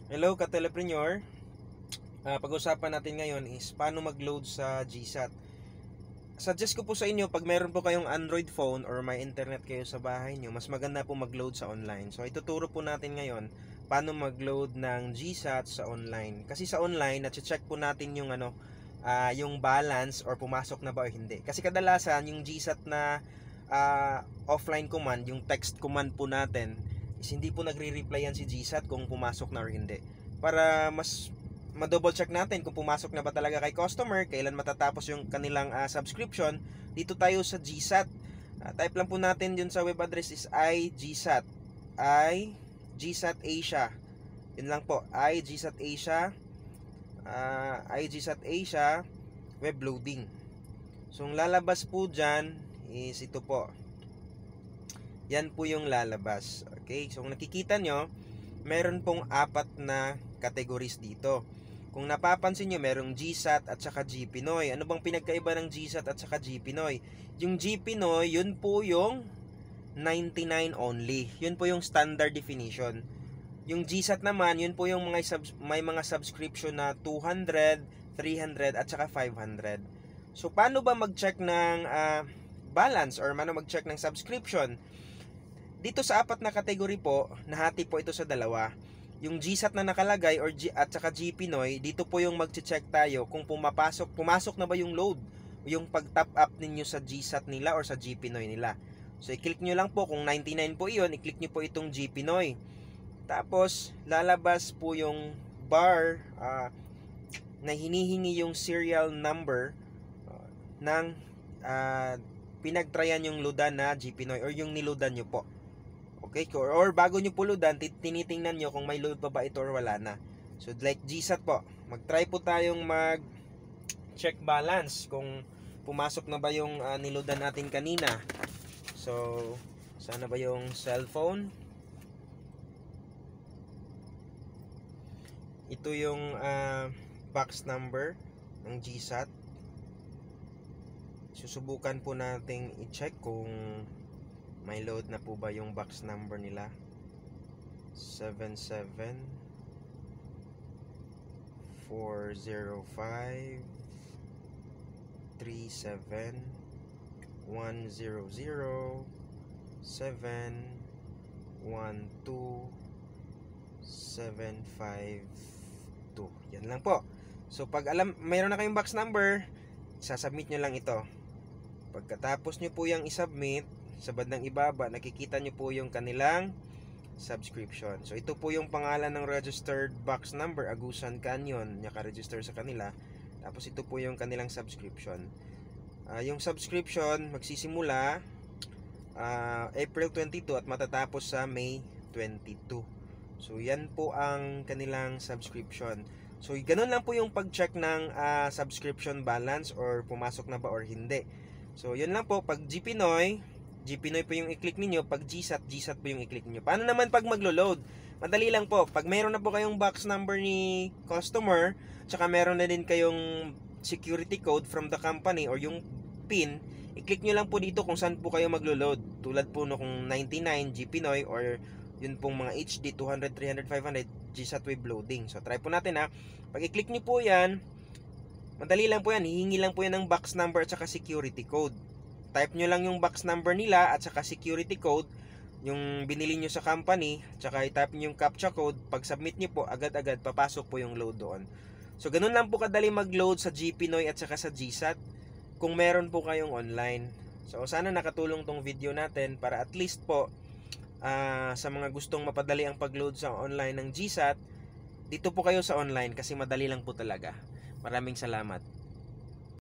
Hello ka-telepreneur. Pag-usapan natin ngayon is paano mag-load sa GSAT. Suggest ko po sa inyo, pag meron po kayong Android phone or may internet kayo sa bahay nyo, mas maganda po mag-load sa online. So ituturo po natin ngayon paano mag-load ng GSAT sa online. Kasi sa online, na-check po natin yung yung balance or pumasok na ba o hindi. Kasi kadalasan yung GSAT na offline command, yung text command po natin, is hindi po nagre-reply yan si GSAT kung pumasok na or hindi. Para mas ma-double check natin kung pumasok na ba talaga kay customer, kailan matatapos yung kanilang subscription, dito tayo sa GSAT. Type lang po natin yun sa web address is iGSAT. iGSAT Asia. Yun lang po, iGSAT Asia. iGSAT Asia web loading. So ang lalabas po dyan is ito po. Yan po yung lalabas. Okay, so kung nakikita nyo, meron pong 4 na categories dito. Kung napapansin nyo, merong GSAT at saka GPinoy. Ano bang pinagkaiba ng GSAT at saka GPinoy? Yung GPinoy, yun po yung 99 only. Yun po yung standard definition. Yung GSAT naman, yun po yung may mga subscription na 200, 300 at saka 500. So paano ba mag-check ng balance or paano mag-check ng subscription? Dito sa 4 na category po, nahati po ito sa dalawa. Yung GSAT na nakalagay at saka GPinoy, dito po yung mag-check tayo kung pumasok na ba yung load, yung pag-top up ninyo sa GSAT nila or sa GPinoy nila. So i-click nyo lang po, kung 99 po iyon, i-click nyo po itong GPinoy. Tapos lalabas po yung bar na hinihingi yung serial number ng pinagtrayan yung loadan na GPinoy or yung niloadan nyo po. Okay, or bago nyo puludan, tinitingnan nyo kung may load pa ba ito or wala na. So like GSAT po, mag-try po tayong mag-check balance kung pumasok na ba yung niloadan natin kanina. So, sana ba yung cellphone? Ito yung box number ng GSAT. Susubukan po nating i-check kung may load na po ba yung box number nila. 77405 37 100 712 752. Yan lang po. So pag mayroon na kayong box number, sasubmit nyo lang ito. Pagkatapos nyo po yung isubmit, sa bandang ibaba, nakikita nyo po yung kanilang subscription. So ito po yung pangalan ng registered box number, Agusan Canyon, naka-register sa kanila. Tapos ito po yung kanilang subscription. Yung subscription magsisimula April 22 at matatapos sa May 22. So yan po ang kanilang subscription. So ganun lang po yung pag-check ng subscription balance or pumasok na ba or hindi. So yun lang po. Pag GPinoy po yung i-click niyo. Pag GSAT po yung i-click niyo. Paano naman pag maglo-load? Madali lang po. Pag meron na po kayong box number ni customer, tsaka meron na din kayong security code from the company or yung PIN, i-click nyo lang po dito kung saan po kayo maglo-load. Tulad po no kung 99 GPinoy or yun pong mga HD 200, 300, 500 GSAT web loading. So try po natin ha. Pag i-click nyo po yan, madali lang po yan. Hihingi lang po yan ng box number at saka security code. Type nyo lang yung box number nila at saka security code, yung binili nyo sa company, tsaka i-type nyo yung captcha code. Pag submit nyo po, agad-agad papasok po yung load doon. So ganun lang po kadali mag-load sa GPinoy at saka sa GSAT kung meron po kayong online. So sana nakatulong tong video natin para at least po sa mga gustong mapadali ang pag-load sa online ng GSAT, dito po kayo sa online kasi madali lang po talaga. Maraming salamat.